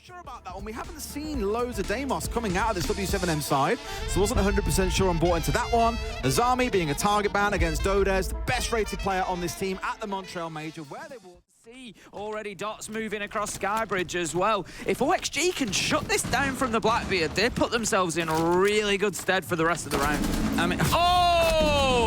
sure about that one. We haven't seen loads of Deimos coming out of this W7M side, so wasn't 100% sure on bought into that one. Azami being a target ban against Dodez, the best rated player on this team at the Montreal Major, where they will see already dots moving across Skybridge as well. If OXG can shut this down from the Blackbeard, they put themselves in really good stead for the rest of the round. I mean,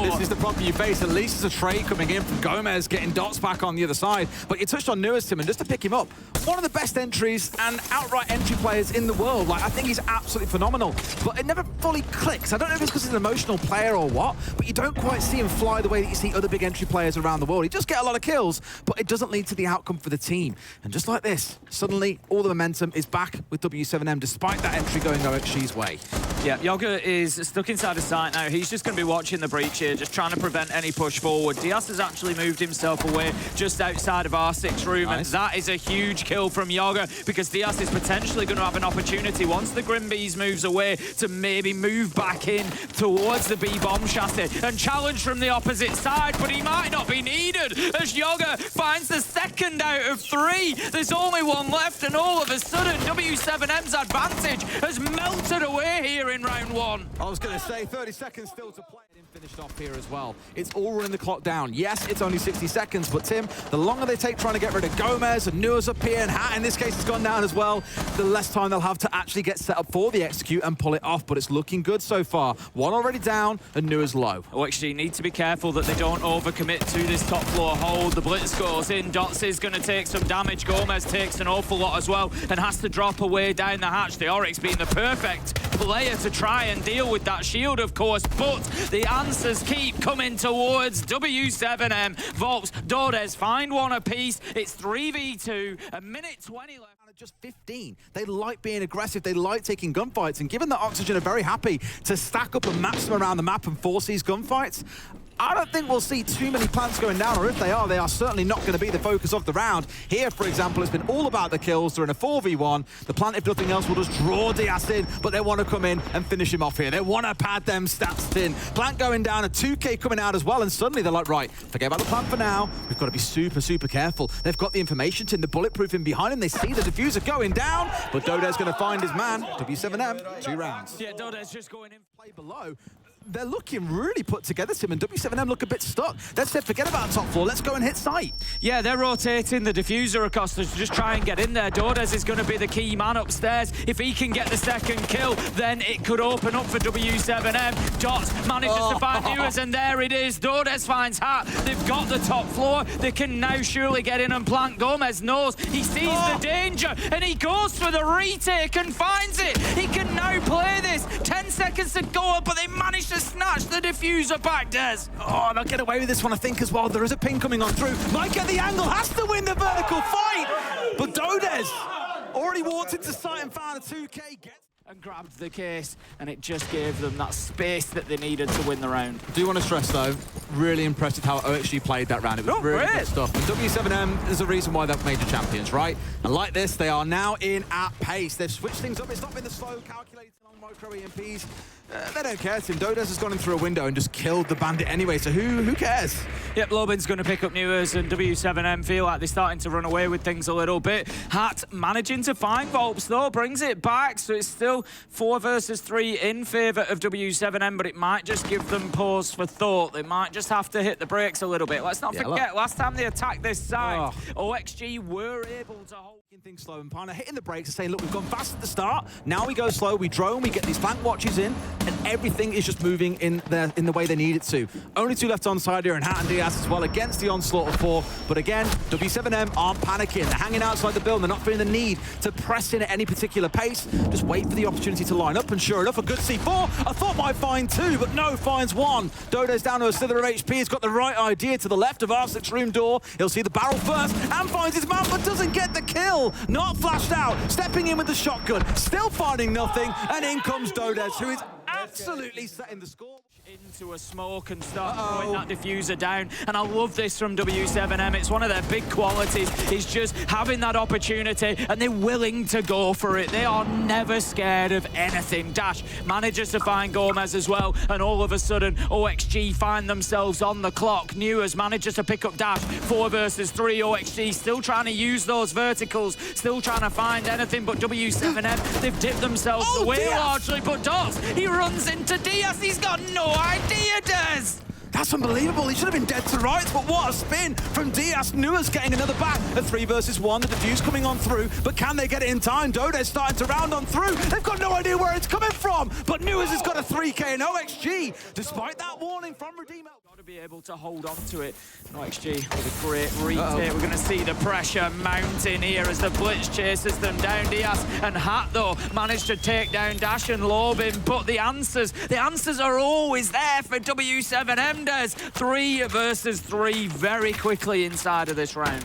this is the problem you face. At least there's a trade coming in from Gomez, getting dots back on the other side. But you touched on Nuas, Tim, and just to pick him up, one of the best entries and outright entry players in the world. Like, I think he's absolutely phenomenal. But it never fully clicks. I don't know if it's because he's an emotional player or what, but you don't quite see him fly the way that you see other big entry players around the world. He does get a lot of kills, but it doesn't lead to the outcome for the team. And just like this, suddenly all the momentum is back with W7M, despite that entry going OXG's way. Yeah, Yoga is stuck inside the site now. He's just going to be watching the breach here, just trying to prevent any push forward. Diaz has actually moved himself away just outside of R6 room, nice. And that is a huge kill from Yoga, because Diaz is potentially going to have an opportunity once the Grimbees moves away to maybe move back in towards the B-bomb chassis and challenge from the opposite side, but he might not be needed as Yoga finds the second out of 3. There's only one left, and all of a sudden W7M's advantage has melted away here in round 1. I was going to say 30 seconds still to play. Finished off here as well. It's all running the clock down. Yes, it's only 60 seconds, but Tim, the longer they take trying to get rid of Gomez and Nuas up here, and Hat in this case has gone down as well, the less time they'll have to actually get set up for the execute and pull it off. But it's looking good so far. One already down and Nuas low. OXG need to be careful that they don't overcommit to this top floor hold. The blitz goes in. Dots is going to take some damage. Gomez takes an awful lot as well and has to drop away down the hatch. The Oryx being the perfect player to try and deal with that shield, of course, but the answers keep coming towards W7M. Volps, Dodez find one apiece. It's 3v2, a minute 20 left. Just 15. They like being aggressive. They like taking gunfights. And given that Oxygen are very happy to stack up and match them around the map and force these gunfights, I don't think we'll see too many plants going down, or if they are certainly not going to be the focus of the round. Here, for example, it's been all about the kills. They're in a 4v1. The plant, if nothing else, will just draw Diaz in, but they want to come in and finish him off here. They want to pad them stats in. Plant going down, a 2K coming out as well, and suddenly they're like, right, forget about the plant for now. We've got to be super, super careful. They've got the information, Tim, the bulletproofing behind him. They see the diffuser going down, but Dodez going to find his man. W7M, 2 rounds. Yeah, Dodez just going in. Play below. They're looking really put together, Tim, and W7M look a bit stuck. They said, forget about top floor, let's go and hit site. Yeah, they're rotating the diffuser across to just try and get in there. Dodez is going to be the key man upstairs. If he can get the second kill, then it could open up for W7M. Dots manages to find Nuas, and there it is. Dodez finds Hat. They've got the top floor. They can now surely get in and plant. Gomez knows. He sees the danger, and he goes for the retake and finds it. He can now play this. 10 seconds to go, but they manage to snatch the diffuser back, Des. Oh, they'll get away with this one, I think, as well. There is a ping coming on through. Might get the angle, has to win the vertical fight. But Dodez already walked into sight and found a 2K. And grabbed the case, and it just gave them that space that they needed to win the round. Do you want to stress, though, really impressed with how OXG played that round. It was really good stuff. And W7M is the reason why they're major champions, right? And like this, they are now in at pace. They've switched things up. It's not been the slow, calculated long micro EMPs. They don't care, Tim. Dodez has gone in through a window and just killed the bandit anyway, so who cares? Yep, Lobin's going to pick up Nuas, and W7M feel like they're starting to run away with things a little bit. Hat managing to find Volps, though, brings it back, so it's still 4 versus 3 in favour of W7M, but it might just give them pause for thought. They might just have to hit the brakes a little bit. Let's not forget, last time they attacked this side, OXG were able to hold things slow and Pana hitting the brakes and saying, look, we've gone fast at the start. Now we go slow, we drone, we get these flank watches in, and everything is just moving in the way they need it to. Only 2 left on side here, and Hat and Diaz as well against the onslaught of 4. But again, W7M aren't panicking. They're hanging outside the building. They're not feeling the need to press in at any particular pace. Just wait for the opportunity to line up, and sure enough, a good C4. I thought might find 2, but no, finds 1. Dodez down to a slither of HP. He's got the right idea to the left of R6 room door. He'll see the barrel first and finds his man, but doesn't get the kill. Not flashed out, stepping in with the shotgun, still finding nothing, and in comes Dodez, who is absolutely setting the score. into a smoke and start throwing that diffuser down. And I love this from W7M. It's one of their big qualities, is just having that opportunity and they're willing to go for it. They are never scared of anything. Dash manages to find Gomez as well, and all of a sudden OXG find themselves on the clock. Newers manages to pick up Dash. 4 versus 3. OXG still trying to use those verticals, still trying to find anything, but W7M, they've dipped themselves away largely. But Dots, he runs into Diaz. He's got no idea, Des. That's unbelievable. He should have been dead to rights, but what a spin from Diaz. Newers getting another back. A 3 versus 1. The defuse coming on through, but can they get it in time? Dode's starting to round on through. They've got no idea where it's coming from, but Newers has got a 3K and OXG, despite that warning from Redeemer. Got to be able to hold on to it. OXG with a great retake. We're going to see the pressure mounting here as the blitz chases them down. Diaz and Hat, though, managed to take down Dash and Lobin, but the answers are always there for W7M. 3 versus 3 very quickly inside of this round.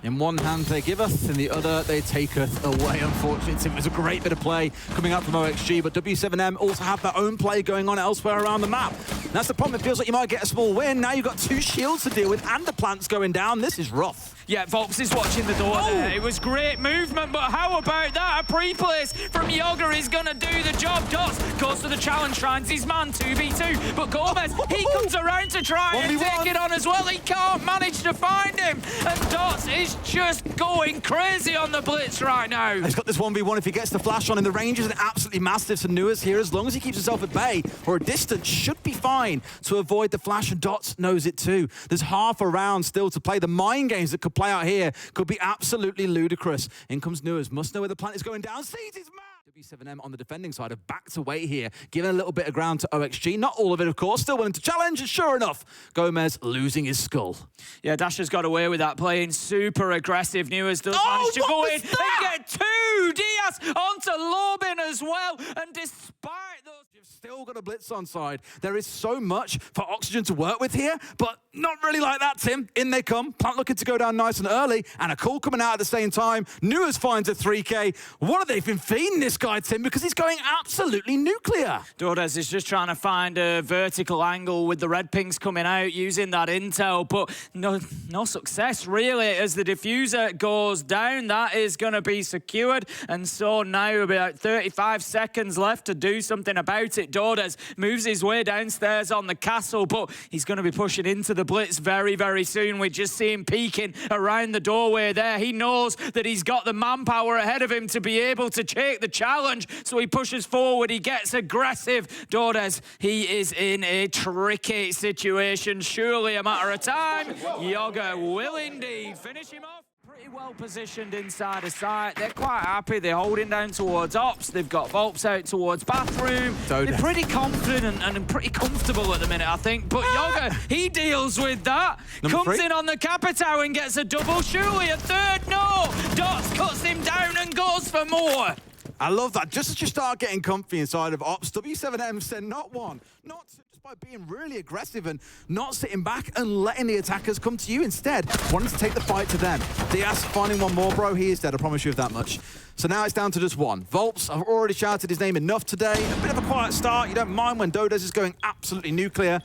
In one hand they giveth, in the other they taketh away, unfortunately. It was a great bit of play coming out from OXG, but W7M also have their own play going on elsewhere around the map. And that's the problem, it feels like you might get a small win. Now you've got 2 shields to deal with and the plants going down. This is rough. Yeah, Volps is watching the door there. It was great movement, but how about that? A pre-place from Yoga is going to do the job. Dots goes to the challenge, finds his man, 2v2. But Gomez, he comes around to try and take it on as well. He can't manage to find him. And Dots is just going crazy on the blitz right now. He's got this 1v1 if he gets the flash on, and the range is absolutely massive. So Newers here, as long as he keeps himself at bay or a distance, should be fine to avoid the flash, and Dots knows it too. There's half a round still to play. The mind games that could play out here could be absolutely ludicrous. In comes Newers, must know where the plant is going down, sees his man! W7M on the defending side have backed away here, giving a little bit of ground to OXG. Not all of it, of course, still willing to challenge, and sure enough, Gomez losing his skull. Yeah, Dash has got away with that, playing super aggressive. Newers does manage to go in. They get 2! Diaz onto Lobin as well, and despite those... You've still got a blitz on side. There is so much for Oxygen to work with here, but not really like that, Tim. In they come, plant looking to go down nice and early, and a call coming out at the same time. Newers finds a 3K. What have they been feeding this guy, Tim? Because he's going absolutely nuclear. Dodes is just trying to find a vertical angle with the red pings coming out, using that intel, but no success, really, as the diffuser goes down. That is going to be secured, and so now about 35 seconds left to do something about it. Dodes moves his way downstairs on the castle, but he's going to be pushing into the blitz very, very soon. We just see him peeking around the doorway there. He knows that he's got the manpower ahead of him to be able to take the challenge, so he pushes forward. He gets aggressive. Dodes, he is in a tricky situation. Surely a matter of time. Yoga will indeed finish him off. Pretty well positioned inside a site. They're quite happy. They're holding down towards Ops. They've got Volps out towards Bathroom. They're pretty confident and pretty comfortable at the minute, I think. But Yoga, he deals with that. Comes in on the Capitao and gets a double. Surely a third. No! Dots cuts him down and goes for more. I love that. Just as you start getting comfy inside of Ops, W7M said not one, not two, just by being really aggressive and not sitting back and letting the attackers come to you. Instead, wanting to take the fight to them. Diaz finding one more, bro. He is dead, I promise you of that much. So now it's down to just one. Volps, I've already shouted his name enough today. A bit of a quiet start. You don't mind when Dodes is going absolutely nuclear.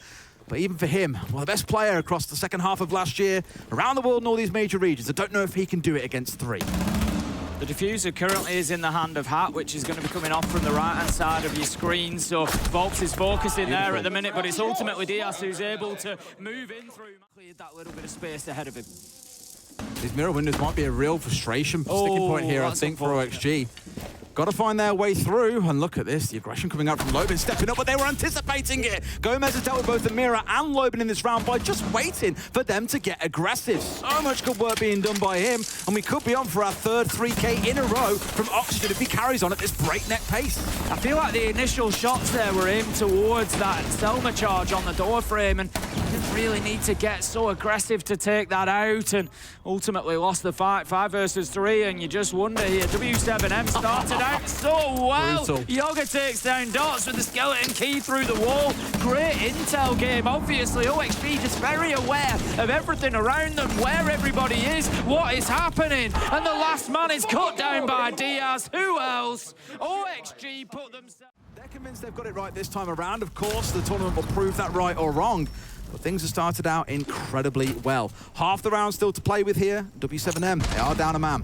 But even for him, well, the best player across the second half of last year, around the world in all these major regions, I don't know if he can do it against 3. The diffuser currently is in the hand of Hat, which is going to be coming off from the right-hand side of your screen. So Volps is focusing there at the minute, but it's ultimately Diaz who's able to move in through. Cleared that little bit of space ahead of him. These mirror windows might be a real frustration sticking point here, I think, for OXG. Got to find their way through, and look at this, the aggression coming out from Lobin, stepping up, but they were anticipating it. Gomez has dealt with both the mirror and Lobin in this round by just waiting for them to get aggressive. So much good work being done by him, and we could be on for our third 3K in a row from Oxygen if he carries on at this breakneck pace. I feel like the initial shots there were aimed towards that Selma charge on the door frame, and didn't really need to get so aggressive to take that out, and ultimately lost the fight, 5 versus 3, and you just wonder here, W7M started out so well. Brutal. Yoga takes down Dots with the skeleton key through the wall. Great intel game. Obviously, OXG just very aware of everything around them, where everybody is, what is happening, and the last man is cut down by Diaz. Who else? OXG put themselves... They're convinced they've got it right this time around. Of course, the tournament will prove that right or wrong. But things have started out incredibly well. Half the round still to play with here. W7M, they are down a man.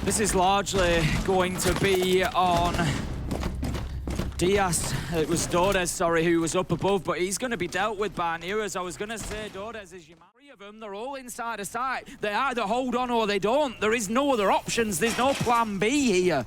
This is largely going to be on Diaz. It was Dordes, sorry, who was up above, but he's going to be dealt with by News. I was going to say Dordes is your man. Three of them, they're all inside a site. They either hold on or they don't. There is no other options. There's no plan B here.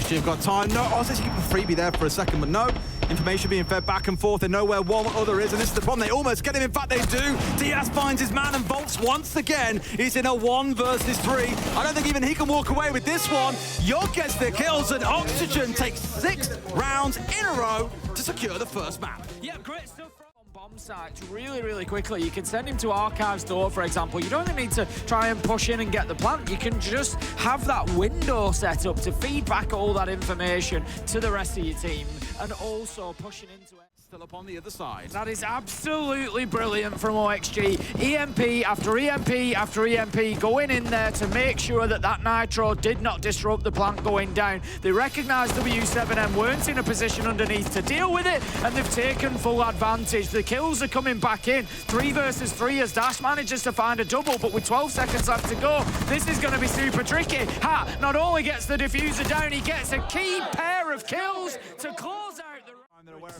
You've got time. No, I was actually keeping freebie there for a second, but no. Information being fed back and forth. They know where one other is, and this is the problem. They almost get him. In fact, they do. Diaz finds his man and vaults once again. He's in a 1 versus 3. I don't think even he can walk away with this one. Yog gets the kills, and Oxygen takes 6 rounds in a row to secure the first map. Yeah, great stuff. Bomb sites really quickly. You can send him to Archive's door, for example. You don't even need to try and push in and get the plant. You can just have that window set up to feed back all that information to the rest of your team, and also pushing into it. Still up on the other side. That is absolutely brilliant from OXG. EMP after EMP after EMP going in there to make sure that that Nitro did not disrupt the plant going down. They recognised W7M weren't in a position underneath to deal with it, and they've taken full advantage. The kills are coming back in. 3 versus 3 as Dash manages to find a double, but with 12 seconds left to go, this is going to be super tricky. Ha not only gets the diffuser down, he gets a key pair of kills to close out the...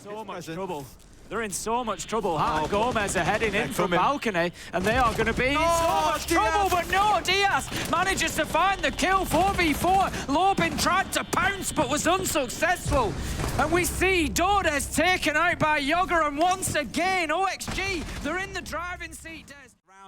So much trouble. They're in so much trouble. Hart Gomez are heading in from balcony, and they are going to be in so much trouble, but no, Diaz manages to find the kill. 4v4. Lobin tried to pounce, but was unsuccessful. And we see Dordes taken out by Yoga, and once again, OXG, they're in the driving seat, Des.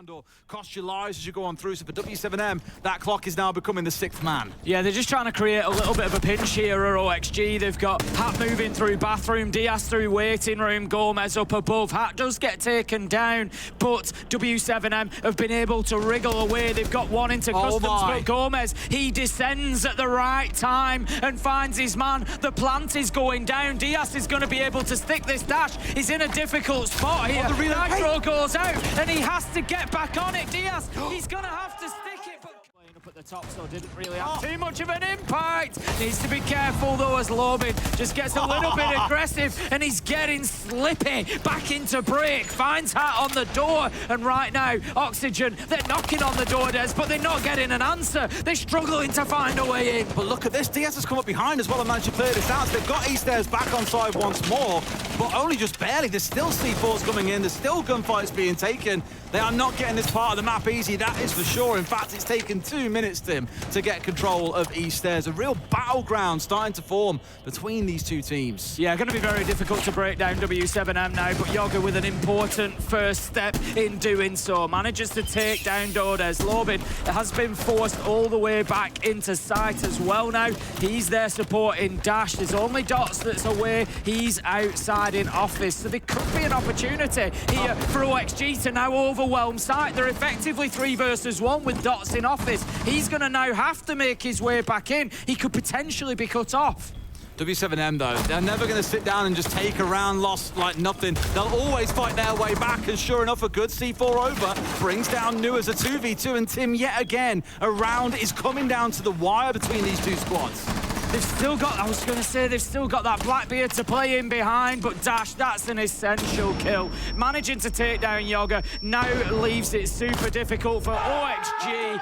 Or cost your lives as you go on through. So for W7M, that clock is now becoming the 6th man. Yeah, they're just trying to create a little bit of a pinch here at OXG. They've got Hat moving through bathroom, Diaz through waiting room, Gomez up above. Hat does get taken down, but W7M have been able to wriggle away. They've got one into customs, but Gomez, he descends at the right time and finds his man. The plant is going down. Diaz is going to be able to stick this dash. He's in a difficult spot here. Nitro goes out, and he has to get back on it. Diaz, he's gonna have to stick it, but playing up at the top, so didn't really have too much of an impact. Needs to be careful though, as Lobin just gets a little bit aggressive, and he's getting slippy back into break. Finds Hat on the door, and right now Oxygen, they're knocking on the door, Des, but they're not getting an answer. They're struggling to find a way in. But look at this, Diaz has come up behind as well and managed to clear this out. So they've got Eastairs back on side once more, but only just barely. There's still C4s coming in, there's still gunfights being taken. They are not getting this part of the map easy, that is for sure. In fact, it's taken 2 minutes, Tim, to get control of Eastairs. A real battleground starting to form between these two teams. Yeah, going to be very difficult to break down W7M now, but Yoga with an important first step in doing so. Manages to take down Dordes. Lobin has been forced all the way back into sight as well now. He's there supporting Dash. There's only Dots that's away. He's outside in office. So there could be an opportunity here for OXG to now overwhelm sight. They're effectively 3 versus 1 with Dots in office. He's going to now have to make his way back in. He could potentially be cut off. W7M though, they're never going to sit down and just take a round loss like nothing. They'll always fight their way back, and sure enough, a good C4 over brings down Nu as a 2v2, and Tim, yet again, a round is coming down to the wire between these two squads. They've still got, I was going to say, they've still got that Blackbeard to play in behind, but Dash, that's an essential kill. Managing to take down Yoga now leaves it super difficult for OXG.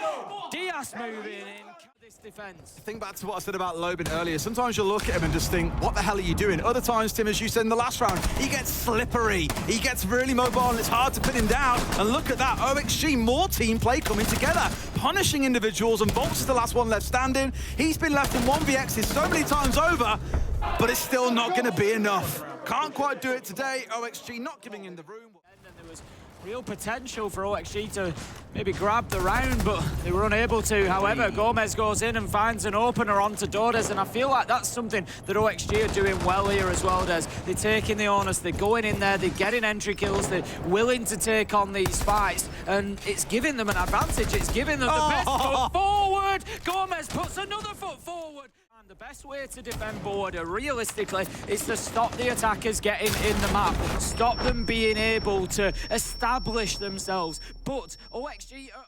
Diaz moving in. Defense. Think back to what I said about Lobin earlier. Sometimes you'll look at him and just think, what the hell are you doing? Other times, Tim, as you said in the last round, he gets slippery. He gets really mobile, and it's hard to pin him down. And look at that, OXG, more team play coming together, punishing individuals, and Volts is the last one left standing. He's been left in 1vx's so many times over, but it's still not going to be enough. Can't quite do it today. OXG not giving him the room. Real potential for OXG to maybe grab the round, but they were unable to. However, Gomez goes in and finds an opener onto Dordes, and I feel like that's something that OXG are doing well here as well, Des. They're taking the onus, they're going in there, they're getting entry kills, they're willing to take on these fights, and it's giving them an advantage, it's giving them the best foot forward. Gomez puts another foot forward. The best way to defend border, realistically, is to stop the attackers getting in the map, stop them being able to establish themselves. But OXG are...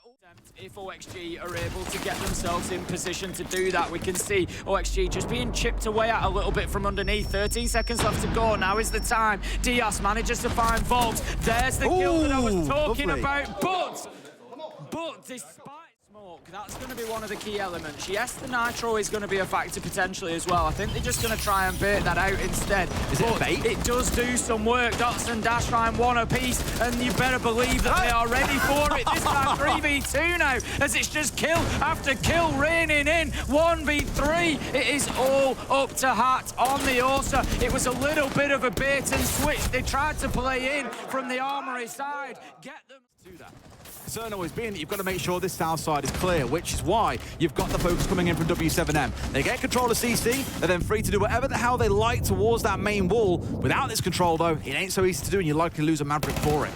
If OXG are able to get themselves in position to do that, we can see OXG just being chipped away at a little bit from underneath. 13 seconds left to go. Now is the time. Diaz manages to find Volks. There's the kill that I was talking about. But despite smoke, that's going to be one of the key elements. Yes, the nitro is going to be a factor potentially as well. I think they're just going to try and bait that out instead. Is it bait? It does do some work. Dots and Dash find one apiece, and you better believe that they are ready for it. This time 3v2 now, as it's just kill after kill raining in. 1v3. It is all up to Hat on the Osa. It was a little bit of a bait and switch. They tried to play in from the Armory side. Get them to that. Concern always being that you've got to make sure this south side is clear, which is why you've got the focus coming in from W7M. They get control of CC, they're then free to do whatever the hell they like towards that main wall. Without this control, though, it ain't so easy to do, and you're likely to lose a Maverick for it.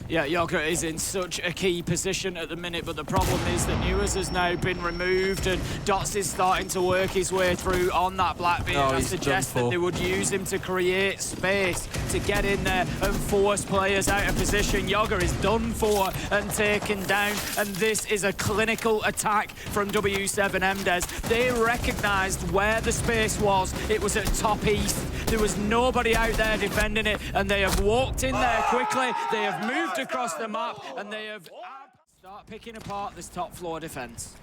Yeah, Yoga is in such a key position at the minute, but the problem is that Newers has now been removed and Dots is starting to work his way through on that Blackbeard. I suggest that they would use him to create space, to get in there and force players out of position. Yoga is done for and taken down, and this is a clinical attack from W7M, Des. They recognised where the space was. It was at top east. There was nobody out there defending it, and they have walked in there quickly. They have moved across the map, and they have start picking apart this top floor defense.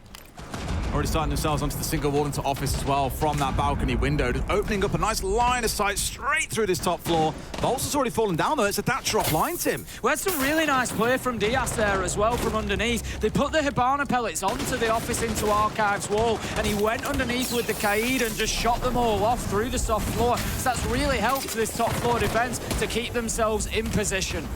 Already starting themselves onto the single wall into office as well from that balcony window, just opening up a nice line of sight straight through this top floor. Bolts has already fallen down though. It's a Thatcher offline, Tim. We had some really nice play from Diaz there as well from underneath. They put the Hibana pellets onto the office into Archives wall, and he went underneath with the Kaid and just shot them all off through the soft floor. So that's really helped this top floor defense to keep themselves in position.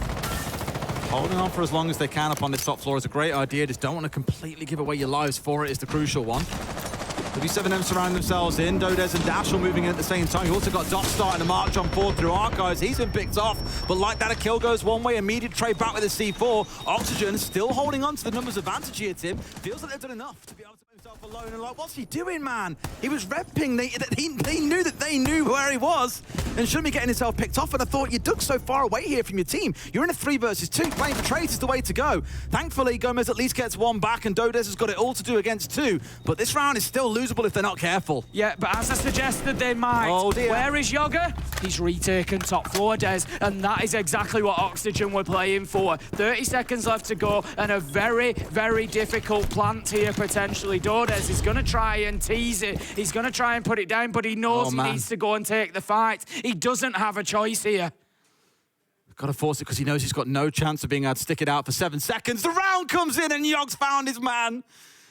Holding on for as long as they can up on this top floor is a great idea. Just don't want to completely give away your lives for it is the crucial one. W7M surround themselves in. Dodez and Dash are moving in at the same time. You also got Dot starting to march on forward through Archives. He's been picked off, but like that, a kill goes one way. Immediate trade back with a C4. Oxygen still holding on to the numbers advantage here, Tim. Feels like they've done enough to be able to put himself alone. And like, what's he doing, man? He was repping. They knew that they knew where he was and shouldn't be getting himself picked off. And I thought, you dug so far away here from your team. You're in a 3 versus 2. Playing for trades is the way to go. Thankfully, Gomez at least gets one back, and Dodez has got it all to do against 2. But this round is still losable if they're not careful. Yeah, but as I suggested they might. Oh dear. Where is Yoga? He's retaken top floor, Des, and that is exactly what Oxygen were playing for. 30 seconds left to go, and a very, very difficult plant here potentially. Dodez is going to try and tease it. He's going to try and put it down, but he knows he needs to go and take the fight. He doesn't have a choice here. Got to force it because he knows he's got no chance of being able to stick it out for 7 seconds. The round comes in, and Yogg's found his man.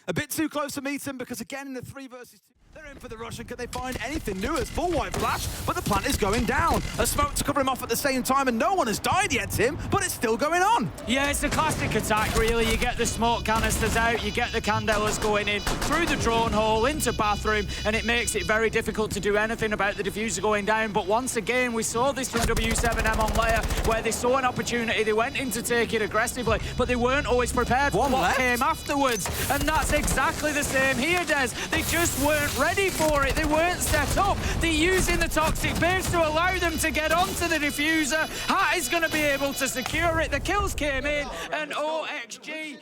A bit too close to meet him because, again, in the 3 versus 2, they're in for the rush, and can they find anything new? As full white flash, but the plant is going down. A smoke to cover him off at the same time, and no one has died yet, Tim, but it's still going on. Yeah, it's a classic attack, really. You get the smoke canisters out, you get the candelas going in, through the drone hole, into bathroom, and it makes it very difficult to do anything about the diffuser going down. But once again, we saw this from W7M on layer, where they saw an opportunity, they went in to take it aggressively, but they weren't always prepared for what came afterwards. And that's exactly the same here, Des. They just weren't ready for it. They weren't set up. They're using the toxic base to allow them to get onto the diffuser. Hat is going to be able to secure it. The kills came in, and OXG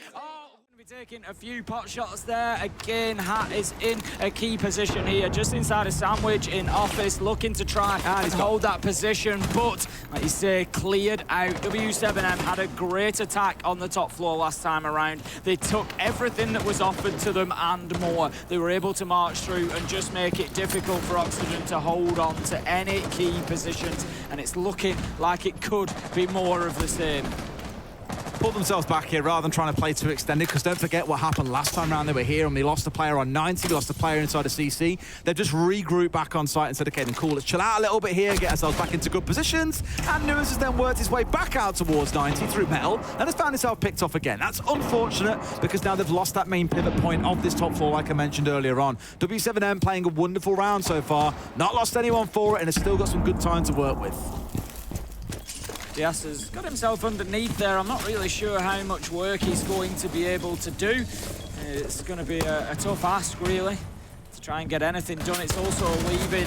taking a few pot shots there. Again, Hat is in a key position here, just inside a sandwich in office, looking to try and hold that position, but like you say, cleared out. W7M had a great attack on the top floor last time around. They took everything that was offered to them and more. They were able to march through and just make it difficult for Oxygen to hold on to any key positions, and it's looking like it could be more of the same. Pulled themselves back here rather than trying to play too extended, because don't forget what happened last time around. They were here and they lost a player on 90, they lost a player inside of CC. They've just regrouped back on site and said, okay, then cool, let's chill out a little bit here, get ourselves back into good positions. And Newers has then worked his way back out towards 90 through metal and has found himself picked off again. That's unfortunate because now they've lost that main pivot point of this top floor, like I mentioned earlier on. W7M playing a wonderful round so far, not lost anyone for it, and has still got some good time to work with. Diaz has got himself underneath there. I'm not really sure how much work he's going to be able to do. It's going to be a tough ask, really, to try and get anything done. It's also leaving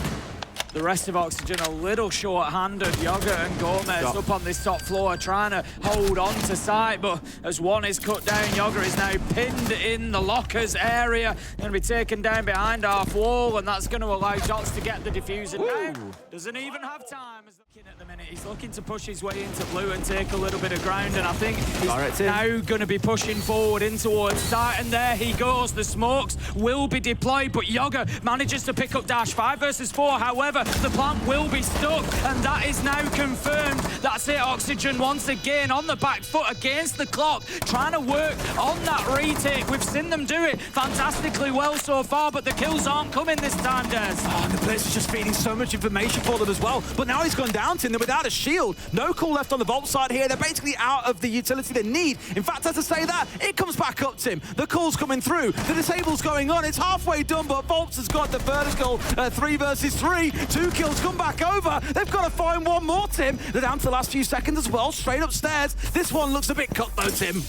the rest of Oxygen a little short-handed. Yoga and Gomez up on this top floor trying to hold on to site, but as one is cut down, Yoga is now pinned in the lockers area. Going to be taken down behind half wall, and that's going to allow Dots to get the diffuser down. Doesn't even have time. At the minute, he's looking to push his way into blue and take a little bit of ground, and I think he's now going to be pushing forward in towards site, and there he goes. The smokes will be deployed, but Yoga manages to pick up Dash 5 versus 4. However, the plant will be stuck, and that is now confirmed. That's it, Oxygen once again on the back foot against the clock, trying to work on that retake. We've seen them do it fantastically well so far, but the kills aren't coming this time, Des. Oh, and the Blitz is just feeding so much information for them as well, but now he's gone down to them without a shield. No call left on the Vault side here. They're basically out of the utility they need. In fact, as I say that, it comes back up, Tim. The call's coming through. The disable's going on. It's halfway done, but Vaults has got the vertical 3 versus 3. 2 kills come back over. They've got to find one more, Tim. They're down to the last few seconds as well, straight upstairs. This one looks a bit cut though, Tim.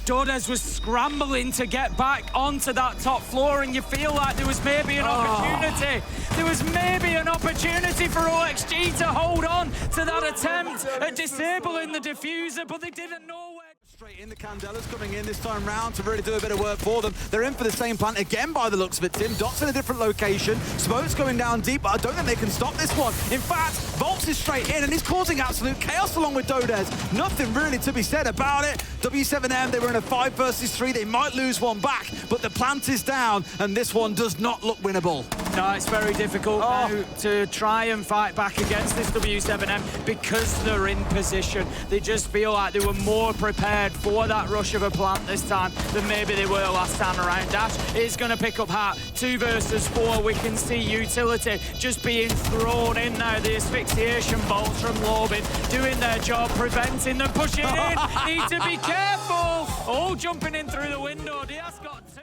Dodez was scrambling to get back onto that top floor, and you feel like there was maybe an opportunity. There was maybe an opportunity for OXG to hold on to that attempt at disabling the diffuser, but they didn't know where. Straight in, the Candela's coming in this time round to really do a bit of work for them. They're in for the same plant again by the looks of it, Tim. Dot's in a different location. Smoke's going down deep, but I don't think they can stop this one. In fact, Volts is straight in, and he's causing absolute chaos along with Dodez. Nothing really to be said about it. W7M, they were in a 5 versus 3. They might lose one back, but the plant is down, and this one does not look winnable. No, it's very difficult now to try and fight back against this W7M because they're in position. They just feel like they were more prepared for that rush of a plant this time than maybe they were last time around. Dash is going to pick up Hat. 2 versus 4. We can see utility just being thrown in now. The asphyxiation bolts from Lobin doing their job, preventing them pushing in. Need to be careful. Oh, jumping in through the window. Diaz got 2.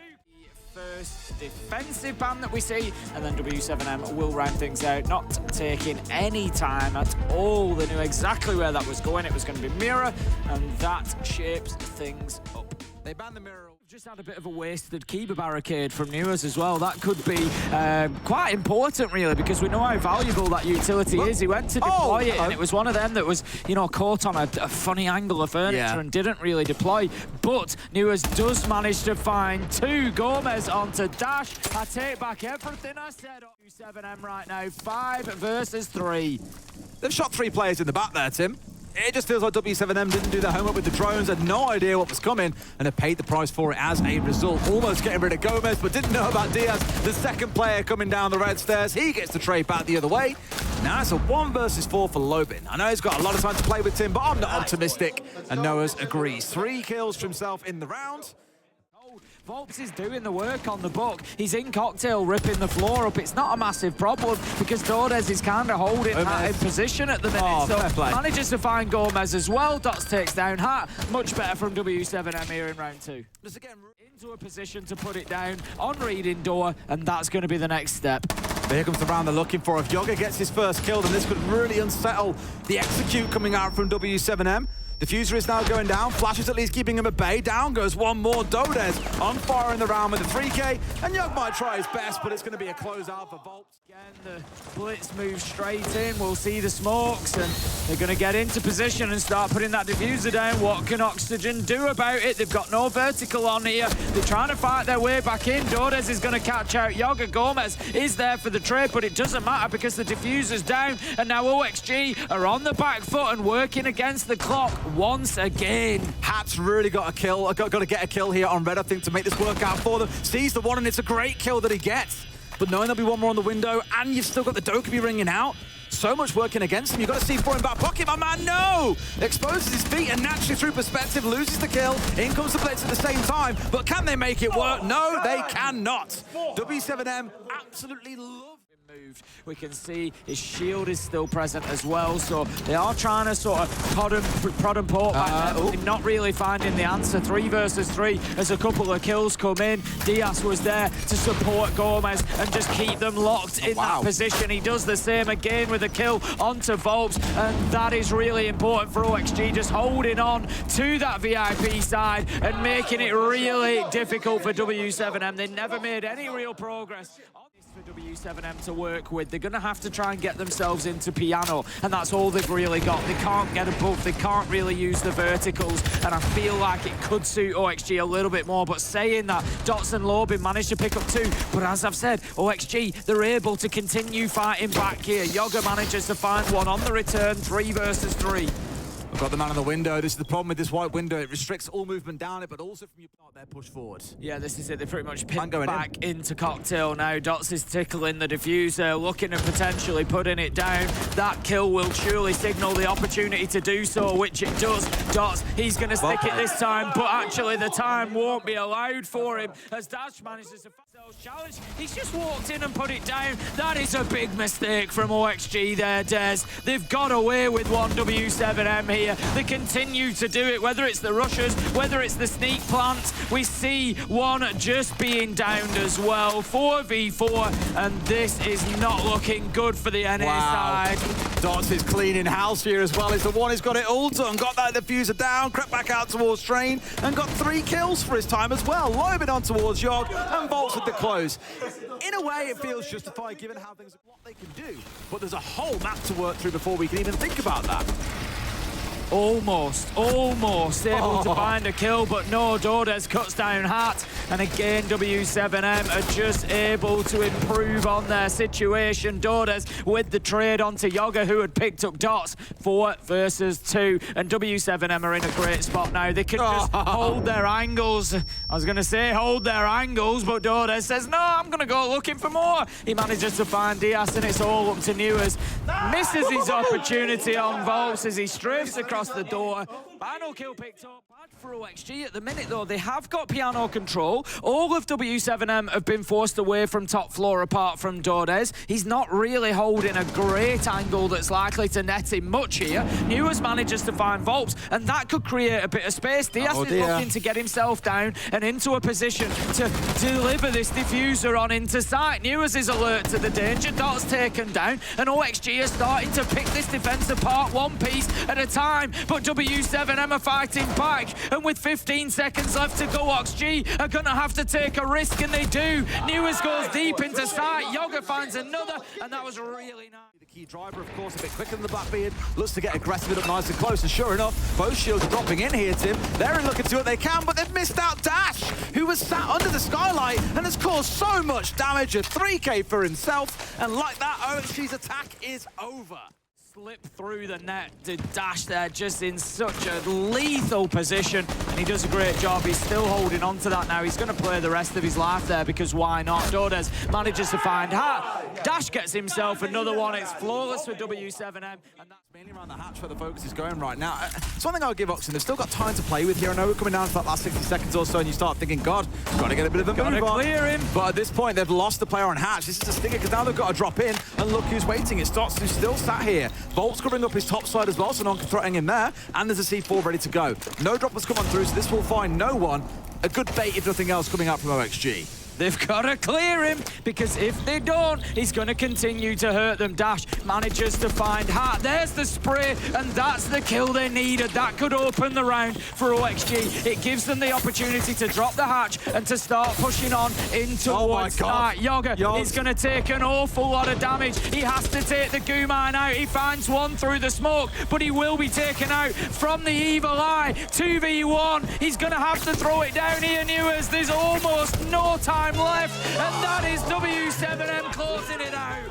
First defensive ban that we see, and then W7M will round things out, not taking any time at all. They knew exactly where that was going. It was going to be mirror, and that shapes things up. They banned the mirror. Just had a bit of a wasted Kiba barricade from Newers as well. That could be quite important, really, because we know how valuable that utility is. He went to deploy it, and it was one of them that was, you know, caught on a funny angle of furniture and didn't really deploy. But Newers does manage to find 2. Gomez onto Dash. I take back everything I said. 7M right now, 5 versus 3. They've shot 3 players in the back there, Tim. It just feels like W7M didn't do their homework with the drones, had no idea what was coming, and have paid the price for it as a result. Almost getting rid of Gomez, but didn't know about Diaz, the second player coming down the red stairs. He gets the trade back the other way. Now it's a 1 versus 4 for Lobin. I know he's got a lot of time to play with Tim, but I'm not optimistic, and Noah's agrees. 3 kills for himself in the round. Volps is doing the work on the book. He's in cocktail, ripping the floor up. It's not a massive problem because Dodez is kind of holding Hat in position at the minute. So manages to find Gomez as well. Dots takes down Hat. Much better from W7M here in round 2. Just again, into a position to put it down on reading door, and that's going to be the next step. But here comes the round they're looking for. If Yoga gets his first kill, then this could really unsettle the execute coming out from W7M. Diffuser is now going down. Flash is at least keeping him at bay. Down goes one more. Dodez on fire in the round with the 3K. And Yug might try his best, but it's going to be a closeout for Volt. Again, the Blitz moves straight in. We'll see the smokes, and they're going to get into position and start putting that diffuser down. What can Oxygen do about it? They've got no vertical on here. They're trying to fight their way back in. Dodez is going to catch out Yoga. Gomez is there for the trade, but it doesn't matter because the diffuser's down, and now OXG are on the back foot and working against the clock once again. Hat's really got a kill. Got to get a kill here on red, I think, to make this work out for them. Sees the one, and it's a great kill that he gets. But knowing there'll be one more on the window, and you've still got the Dokkaebi ringing out, so much working against him. You've got to see for in back pocket. My man, no! Exposes his feet and naturally through perspective loses the kill. In comes the Blitz at the same time. But can they make it work? No, they cannot. W7M absolutely love moved. We can see his shield is still present as well, so they are trying to sort of prod and poke back there, not really finding the answer. 3 versus 3 as a couple of kills come in. Diaz was there to support Gomez and just keep them locked in that position. He does the same again with a kill onto Volps, and that is really important for OXG, just holding on to that VIP side and making it really difficult for W7M. They never made any real progress. for W7M to work with. They're going to have to try and get themselves into piano, and that's all they've really got. They can't get above, they can't really use the verticals, and I feel like it could suit OXG a little bit more. But saying that, Dots and Lobin managed to pick up 2, but as I've said, OXG, they're able to continue fighting back here. Yoga manages to find one on the return, 3 versus 3. We've got the man on the window. This is the problem with this white window. It restricts all movement down it, but also from your part there, push forward. Yeah, this is it. They pretty much pinned back into Cocktail now. Dots is tickling the diffuser, looking at potentially putting it down. That kill will surely signal the opportunity to do so, which it does. Dots, he's going to stick it this time, but actually the time won't be allowed for him as Dash manages to challenge. He's just walked in and put it down. That is a big mistake from OXG there, Des. They've got away with one W7M here. They continue to do it, whether it's the rushers, whether it's the sneak plants. We see one just being downed as well. 4v4, and this is not looking good for the NA side. Dots is cleaning house here as well. He's the one who's got it all done. Got that diffuser down, crept back out towards Train, and got 3 kills for his time as well. Lobin on towards Yog, and Volts with the close. In a way, it feels justified given how things, what they can do. But there's a whole map to work through before we can even think about that. Almost able to find a kill, but no, Dordes cuts down Hat, and again W7M are just able to improve on their situation. Dordes with the trade onto Yoga, who had picked up Dots, 4 versus 2, and W7M are in a great spot now. They can just hold their angles. I was going to say hold their angles, but Dordes says, no, I'm going to go looking for more. He manages to find Diaz, and it's all up to Newers. Misses his opportunity on Volts as he strafes across the door. Final kill picked up. Bad for OXG at the minute, though. They have got piano control. All of W7M have been forced away from top floor apart from Dordes. He's not really holding a great angle that's likely to net him much here. Newers manages to find Volts, and that could create a bit of space. Diaz is looking to get himself down and into a position to deliver this diffuser on into sight. Newers is alert to the danger. Dot's taken down, and OXG is starting to pick this defense apart one piece at a time. But W7M are fighting back, and with 15 seconds left to go, OXG are going to have to take a risk, and they do. Newers goes deep into sight. Yoga finds another, and that was really nice. The key driver, of course, a bit quicker than the Blackbeard. Looks to get aggressive and up nice and close, and sure enough, both shields are dropping in here, Tim. They're looking to do what they can, but they've missed out Dash, who was sat under the skylight and has caused so much damage. A 3K for himself, and like that, OXG's attack is over. Slip through the net to Dash there, just in such a lethal position, and he does a great job. He's still holding on to that now. He's going to play the rest of his life there, because why not? Dordes manages to find Hat. Dash gets himself another one. It's flawless for W7M, and that's mainly around the hatch where the focus is going right now. It's one thing I'll give Oxen. They've still got time to play with here. I know we're coming down to that last 60 seconds or so, and you start thinking, God, got to get a bit of a move on. Clear him. But at this point, they've lost the player on hatch. This is a stinger, because now they've got to drop in, and look who's waiting. It's Dots, who's still sat here. Volt's covering up his top side as well, so no one can threaten him there. And there's a C4 ready to go. No drop has come on through, so this will find no one. A good bait, if nothing else, coming out from OXG. They've got to clear him, because if they don't, he's going to continue to hurt them. Dash manages to find Hat. There's the spray, and that's the kill they needed. That could open the round for OXG. It gives them the opportunity to drop the hatch and to start pushing on in towards that. Yoga is going to take an awful lot of damage. He has to take the goo mine out. He finds one through the smoke, but he will be taken out from the evil eye. 2v1. He's going to have to throw it down here, Newers. There's almost no time left, and that is W7M closing it out.